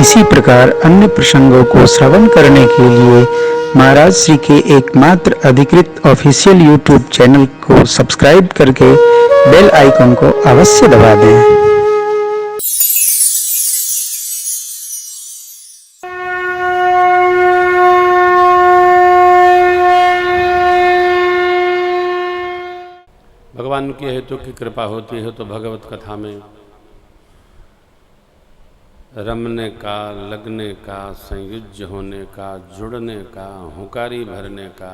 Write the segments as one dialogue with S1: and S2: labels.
S1: इसी प्रकार अन्य प्रसंगों को श्रवण करने के लिए महाराज श्री के एकमात्र अधिकृत ऑफिशियल यूट्यूब चैनल को सब्सक्राइब करके बेल आइकन को अवश्य दबा दें।
S2: भगवान की हेतु की कृपा होती है तो भगवत कथा में रमने का, लगने का, संयुज्य होने का, जुड़ने का, हुकारी भरने का,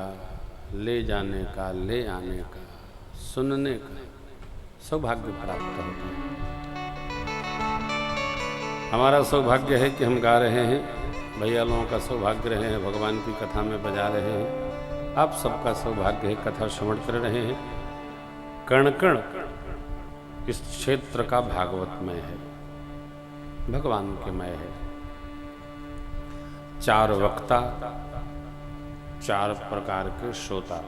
S2: ले जाने का, ले आने का, सुनने का सौभाग्य प्राप्त होता है। हमारा सौभाग्य है कि हम गा रहे हैं, भैया लोगों का सौभाग्य रहे हैं भगवान की कथा में बजा रहे हैं, आप सबका सौभाग्य है कथा श्रवण कर रहे हैं। कण कण इस क्षेत्र का भागवतमय है, भगवान के मय है। चार वक्ता, चार प्रकार के श्रोता,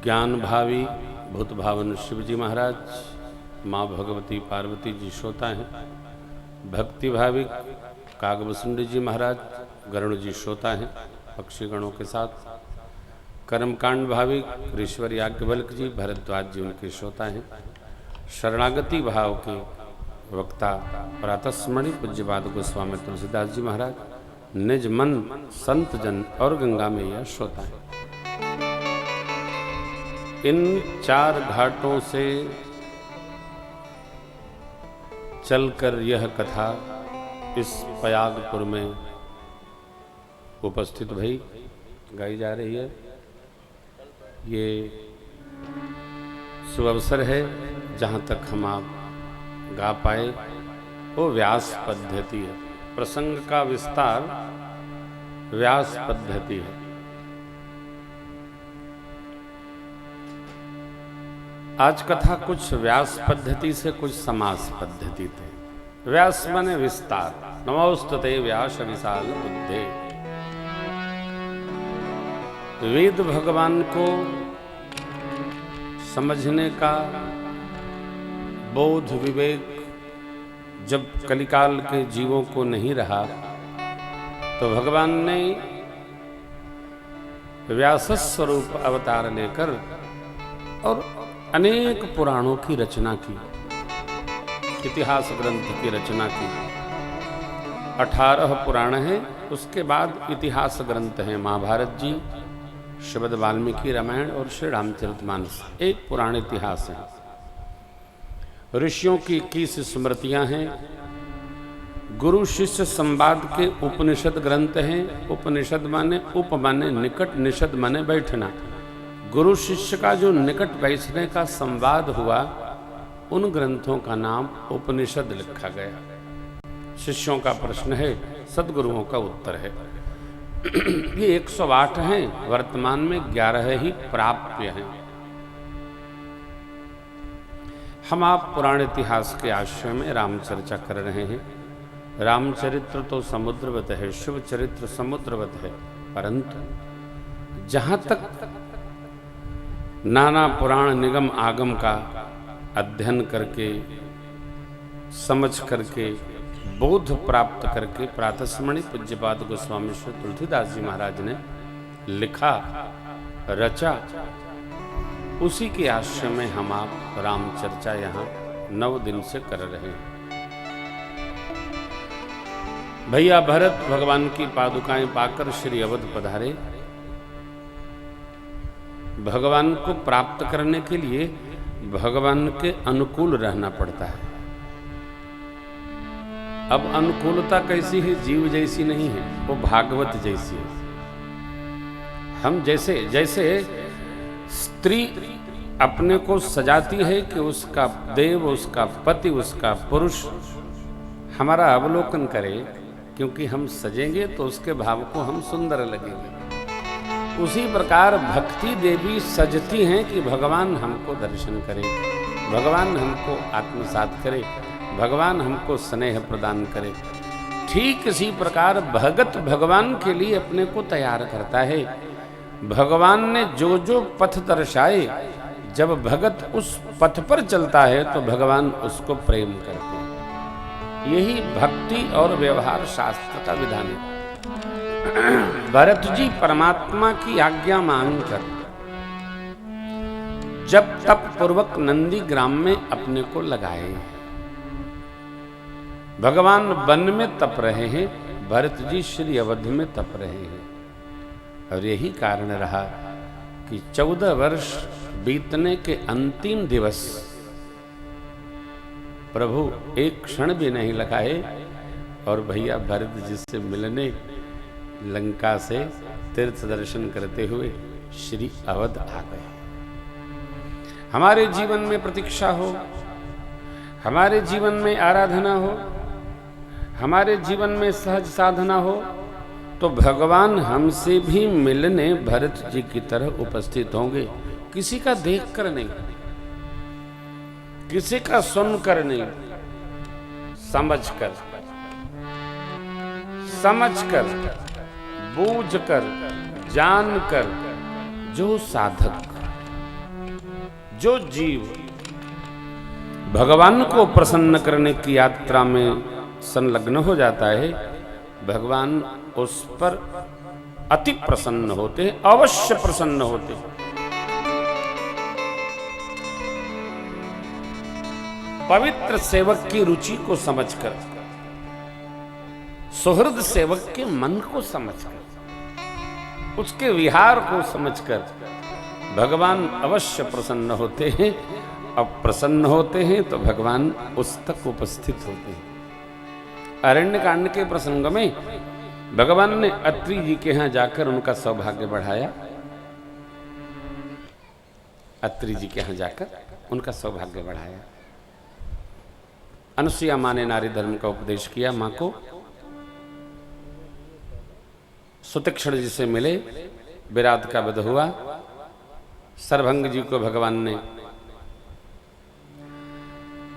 S2: ज्ञान भावी भूत भावन शिव जी महाराज, माँ भगवती पार्वती जी श्रोता हैं। भक्ति भावी कागभूषुंडी जी महाराज, गरुड़ जी श्रोता हैं पक्षी गणों के साथ। कर्मकांड भावी ऋषवर याज्ञवल्क्य जी, भरद्वाज जी उनके श्रोता हैं। शरणागति भाव के वक्ता प्रातस्मरणि पूज्यपाद गोस्वामी तुलसीदास जी महाराज, निज मन संत जन और गंगा मैया श्रोता है। इन चार घाटों से चलकर यह कथा इस प्रयागपुर में उपस्थित भई गाई जा रही है। ये सुअवसर है जहाँ तक हम आप गा पाए वो व्यास पद्धति है। प्रसंग का विस्तार व्यास पद्धति है। आज कथा कुछ व्यास पद्धति से कुछ समास पद्धति थे। व्यास माने विस्तार, नमोस्तुते व्यास विशाल बुद्धे। वेद भगवान को समझने का बोध विवेक जब कलिकाल के जीवों को नहीं रहा तो भगवान ने व्यास स्वरूप अवतार लेकर और अनेक पुराणों की रचना की, इतिहास ग्रंथ की रचना की। 18 पुराण हैं, उसके बाद इतिहास ग्रंथ हैं महाभारत जी, श्रीमद् वाल्मीकि रामायण और श्री रामचरितमानस, एक पुराण इतिहास है। ऋषियों की 21 स्मृतियां हैं। गुरु शिष्य संवाद के उपनिषद ग्रंथ हैं। उपनिषद माने उप माने निकट, निषद माने बैठना। गुरु शिष्य का जो निकट बैठने का संवाद हुआ उन ग्रंथों का नाम उपनिषद लिखा गया। शिष्यों का प्रश्न है, सद्गुरुओं का उत्तर है। ये 108 हैं, वर्तमान में 11 ही प्राप्य हैं। हम आप पुराण इतिहास के आश्रय में राम चर्चा कर रहे हैं। रामचरित्र तो समुद्रवत है, शिव चरित्र समुद्रवत है, परंतु जहां तक नाना पुराण निगम आगम का अध्ययन करके, समझ करके, बोध प्राप्त करके प्रातस्मरणि पूज्यपाद गोस्वामी श्री तुलसीदास जी महाराज ने लिखा, रचा, उसी के आश्रय में हम आप राम चर्चा यहाँ 9 दिन से कर रहे हैं। भैया भरत भगवान की पादुकाएं पाकर श्री अवध पधारे। भगवान को प्राप्त करने के लिए भगवान के अनुकूल रहना पड़ता है। अब अनुकूलता कैसी है? जीव जैसी नहीं है, वो भागवत जैसी है। हम जैसे जैसे स्त्री अपने को सजाती है कि उसका देव, उसका पति, उसका पुरुष हमारा अवलोकन करे, क्योंकि हम सजेंगे तो उसके भाव को हम सुंदर लगेंगे। उसी प्रकार भक्ति देवी सजती हैं कि भगवान हमको दर्शन करे, भगवान हमको आत्मसात करे, भगवान हमको स्नेह प्रदान करे। ठीक इसी प्रकार भगत भगवान के लिए अपने को तैयार करता है। भगवान ने जो जो पथ दर्शाए, जब भगत उस पथ पर चलता है तो भगवान उसको प्रेम करते हैं। यही भक्ति और व्यवहार शास्त्र का विधान है। भरत जी परमात्मा की आज्ञा मांगकर जब तप पूर्वक नंदी ग्राम में अपने को लगाए, भगवान वन में तप रहे हैं, भरत जी श्री अवध में तप रहे हैं। और यही कारण रहा कि 14 वर्ष बीतने के अंतिम दिवस प्रभु एक क्षण भी नहीं लगाए और भैया भरत जी से मिलने लंका से तीर्थ दर्शन करते हुए श्री अवध आ गए। हमारे जीवन में प्रतीक्षा हो, हमारे जीवन में आराधना हो, हमारे जीवन में सहज साधना हो, तो भगवान हमसे भी मिलने भरत जी की तरह उपस्थित होंगे। किसी का देख कर नहीं, किसी का सुनकर नहीं, समझकर, बूझकर, जानकर, जो साधक, जो जीव भगवान को प्रसन्न करने की यात्रा में संलग्न हो जाता है, भगवान उस पर अति प्रसन्न होते हैं, अवश्य प्रसन्न होते हैं। पवित्र सेवक की रुचि को समझकर, सुहृद सेवक के मन को समझकर, उसके विहार को समझकर भगवान अवश्य प्रसन्न होते हैं। अब प्रसन्न होते हैं तो भगवान उस तक उपस्थित होते हैं। अरण्य कांड के प्रसंग में भगवान ने अत्रि जी के यहां जाकर उनका सौभाग्य बढ़ाया। अत्रि जी के यहां जाकर उनका सौभाग्य बढ़ाया। अनुसुईया मां ने नारी धर्म का उपदेश किया मां को। सुतीक्षण जी से मिले, विराट का वध हुआ। सरभंग जी को भगवान ने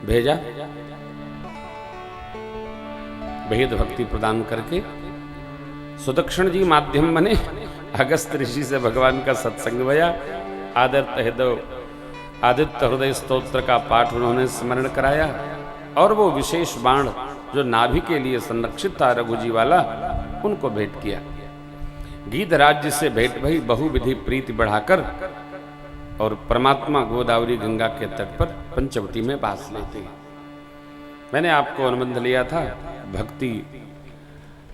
S2: भेजा, भेद भक्ति प्रदान करके। सुदक्षिण जी माध्यम बने। अगस्त ऋषि से भगवान का सत्संग भया। आदित्य हृदय स्तोत्र का पाठ उन्होंने स्मरण कराया और वो विशेष बाण जो नाभि के लिए संरक्षित था रघुजी वाला, उनको भेंट किया। गीध राज्य से भेंट भई, बहुविधि प्रीति बढ़ाकर और परमात्मा गोदावरी गंगा के तट पर पंचवटी में बास लेते हैं। मैंने आपको अनुबंध लिया था भक्ति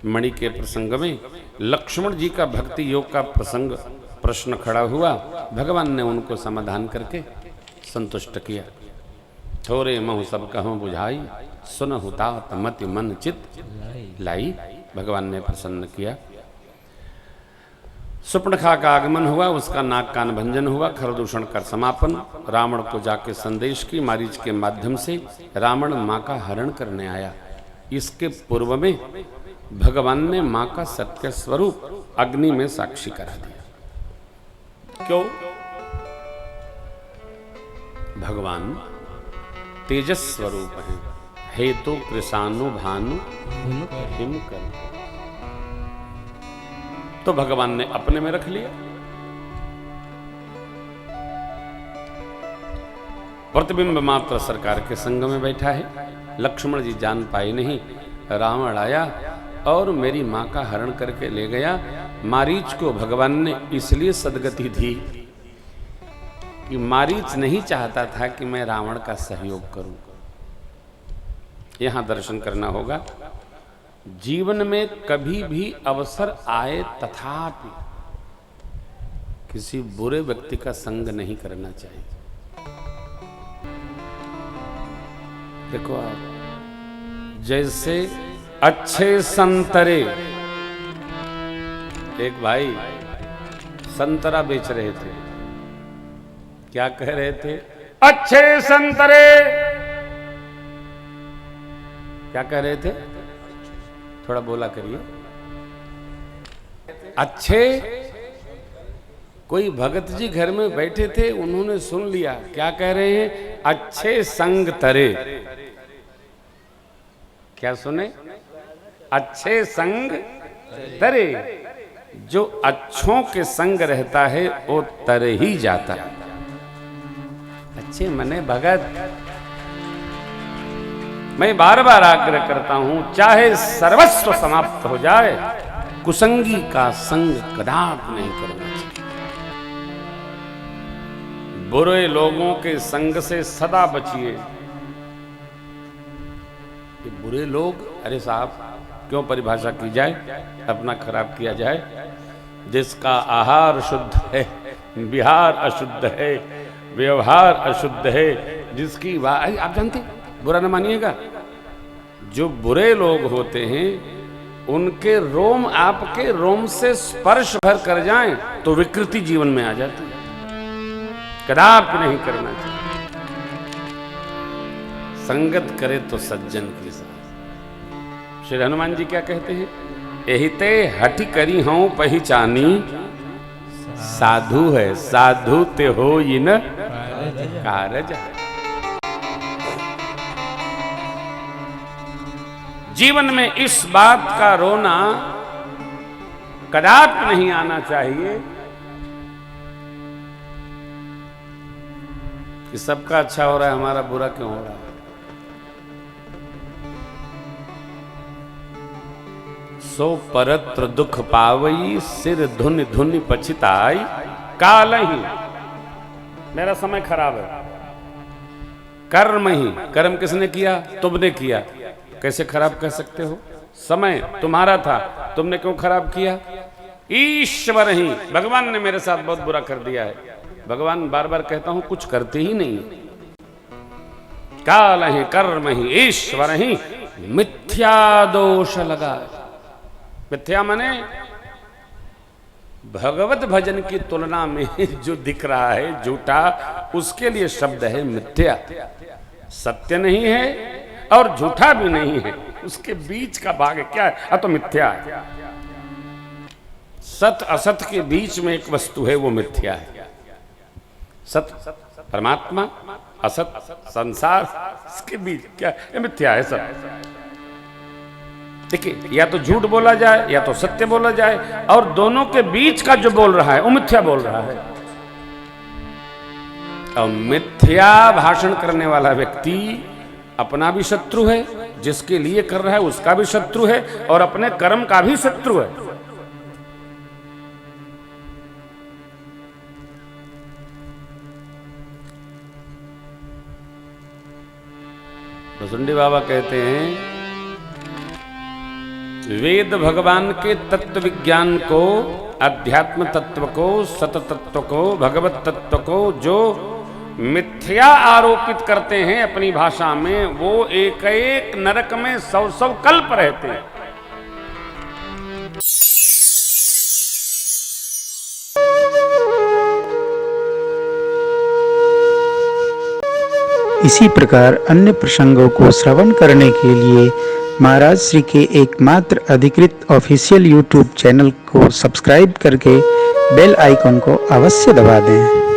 S2: मणि के प्रसंग में। लक्ष्मण जी का भक्ति योग का प्रसंग प्रश्न खड़ा हुआ, भगवान ने उनको समाधान करके संतुष्ट किया। थोरे महु सब कहूं बुझाई, सुन हुता मति मन चित लाई। भगवान ने प्रसन्न किया। सुपर्णखा का आगमन हुआ, उसका नाक कान भंजन हुआ, खरदूषण का समापन। रावण को जाके संदेश की मारीच के माध्यम से रावण मां का हरण करने आया। इसके पूर्व में भगवान ने मां का सत्य स्वरूप अग्नि में साक्षी करा दिया। क्यों? भगवान तेजस स्वरूप है। हे तो कृषानु भानु हिम कर, तो भगवान ने अपने में रख लिया। प्रतिबिंब मात्र सरकार के संग में बैठा है। लक्ष्मण जी जान पाए नहीं, रावण आया और मेरी मां का हरण करके ले गया। मारीच को भगवान ने इसलिए सदगति दी कि मारीच नहीं चाहता था कि मैं रावण का सहयोग करूं। यहां दर्शन करना होगा, जीवन में कभी भी अवसर आए तथापि किसी बुरे व्यक्ति का संग नहीं करना चाहिए। देखो आप, जैसे अच्छे संतरे, एक भाई संतरा बेच रहे थे। क्या कह रहे थे? अच्छे संतरे। क्या कह रहे थे? थोड़ा बोला करिए। अच्छे। कोई भगत जी घर में बैठे थे, उन्होंने सुन लिया। क्या कह रहे हैं? अच्छे संग तरे। क्या सुने? अच्छे संग तरे। जो अच्छों के संग रहता है वो तरे ही जाता है। अच्छे मने भगत। मैं बार बार आग्रह करता हूं, चाहे सर्वस्व समाप्त हो जाए, कुसंगी का संग कदापि नहीं करना चाहिए। बुरे लोगों के संग से सदा बचिए। ये बुरे लोग, अरे साहब क्यों परिभाषा की जाए, अपना खराब किया जाए। जिसका आहार शुद्ध है, विहार अशुद्ध है, व्यवहार अशुद्ध है, जिसकी आप जानते, बुरा न मानिएगा, जो बुरे लोग होते हैं उनके रोम आपके रोम से स्पर्श भर कर जाएं तो विकृति जीवन में आ जाती है। कदापि नहीं करना चाहिए। संगत करे तो सज्जन के साथ। श्री हनुमान जी क्या कहते हैं? एहिते हठि करी हूं पहचानी, साधु है साधु ते हो न कारज। जीवन में इस बात का रोना कदापि नहीं आना चाहिए कि सबका अच्छा हो रहा है, हमारा बुरा क्यों हो रहा है। सो परत्र दुख पावई, सिर धुन धुन पछिताई, काल ही मेरा समय खराब है। कर्म ही, कर्म किसने किया? तुमने किया। कैसे खराब कह सकते हो? समय तुम्हारा था, तुमने क्यों खराब किया? ईश्वर ही, भगवान ने मेरे साथ बहुत बुरा कर दिया है। भगवान बार बार कहता हूं कुछ करते ही नहीं। काल ही, कर्म ही, ईश्वर ही, मिथ्या दोष लगा। मिथ्या माने भगवत भजन की तुलना में जो दिख रहा है झूठा, उसके लिए शब्द है मिथ्या। सत्य नहीं है और झूठा भी नहीं है, उसके बीच का भाग क्या है? तो मिथ्या है। सत असत के बीच में एक वस्तु है, वो मिथ्या है। सत परमात्मा, असत संसार, इसके बीच क्या है? मिथ्या है सब। देखिए, या तो झूठ बोला जाए या तो सत्य बोला जाए, और दोनों के बीच का जो बोल रहा है वो मिथ्या बोल रहा है। और मिथ्या भाषण करने वाला व्यक्ति अपना भी शत्रु है, जिसके लिए कर रहा है उसका भी शत्रु है, और अपने कर्म का भी शत्रु है। बसुंडी बाबा कहते हैं, वेद भगवान के तत्व विज्ञान को, अध्यात्म तत्व को, सत तत्व को, भगवत तत्व को जो मिथ्या आरोपित करते हैं अपनी भाषा में, वो एक एक नरक में 100 कल्प रहते हैं।
S1: इसी प्रकार अन्य प्रसंगों को श्रवण करने के लिए महाराज श्री के एकमात्र अधिकृत ऑफिशियल यूट्यूब चैनल को सब्सक्राइब करके बेल आइकन को अवश्य दबा दें।